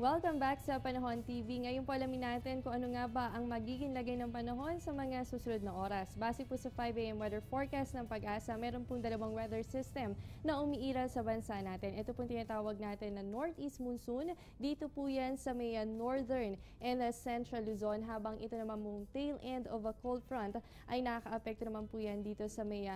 Welcome back sa Panahon TV. Ngayon po alamin natin kung ano nga ba ang magiging lagay ng panahon sa mga susunod na oras. Base po sa 5 AM weather forecast ng Pag-asa, meron pong dalawang weather system na umiiral sa bansa natin. Ito pong tinatawag natin na northeast monsoon. Dito po yan sa may northern and central Luzon, habang ito naman mong tail end of a cold front ay nakaka-apekto naman po yan dito sa may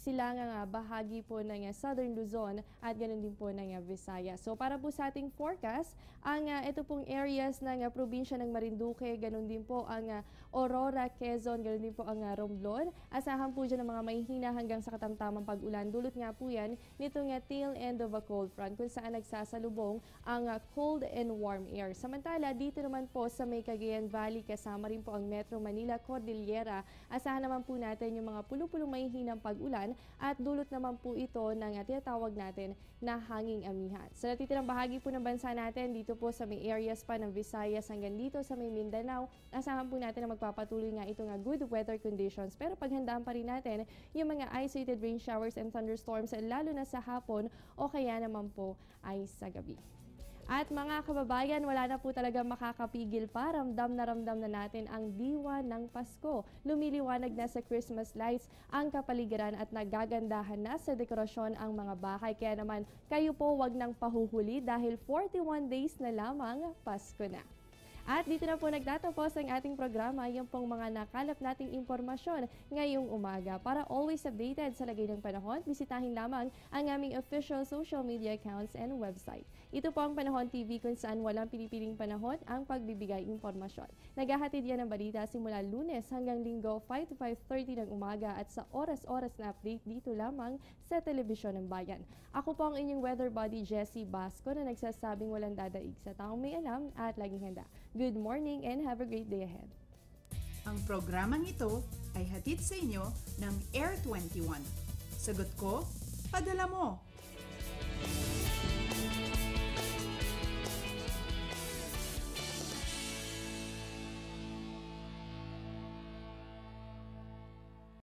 silangang bahagi po ng Southern Luzon at ganoon din po ng Visayas. So para po sa ating forecast, ang ito pong areas ng probinsya ng Marinduque, ganoon din po ang Aurora, Quezon, ganoon din po ang Romblon. Asahan po dyan ng mga mahihina hanggang sa katamtamang pag-ulan. Dulot nga po yan nitong tail end of a cold front kung saan nagsasalubong ang cold and warm air. Samantala, dito naman po sa may Cagayan Valley, kasama rin po ang Metro Manila, Cordillera, asahan naman po natin yung mga pulo-pulong mahihinang pag-ulan at dulot naman po ito ng tinatawag natin na hanging amihan. Sa natitirang bahagi po ng bansa natin, dito po sa may areas pa ng Visayas hanggang dito sa may Mindanao, asahan po natin na magpapatuloy nga ito nga good weather conditions. Pero paghandaan pa rin natin yung mga isolated rain showers and thunderstorms lalo na sa hapon o kaya naman po ay sa gabi. At mga kababayan, wala na po talaga makakapigil pa. Ramdam na natin ang diwa ng Pasko. Lumiliwanag na sa Christmas lights ang kapaligiran at nagagandahan na sa dekorasyon ang mga bahay. Kaya naman kayo po wag nang pahuhuli dahil 41 days na lamang Pasko na. At dito na po nagtatapos ang ating programa, yung pong mga nakalap nating impormasyon ngayong umaga. Para always updated sa lagay ng panahon, bisitahin lamang ang aming official social media accounts and website. Ito po ang Panahon TV kung saan walang pinipiling panahon ang pagbibigay impormasyon. Naghahatid yan ng balita simula Lunes hanggang Linggo 5 to 5:30 ng umaga at sa oras-oras na update dito lamang sa Telebisyon ng Bayan. Ako po ang inyong weather buddy Jessie Basco na nagsasabing walang dadaig sa taong may alam at laging handa. Good morning and have a great day ahead. Ang programang ito ay hatid sa inyo ng Air 21. Sagot ko, padala mo!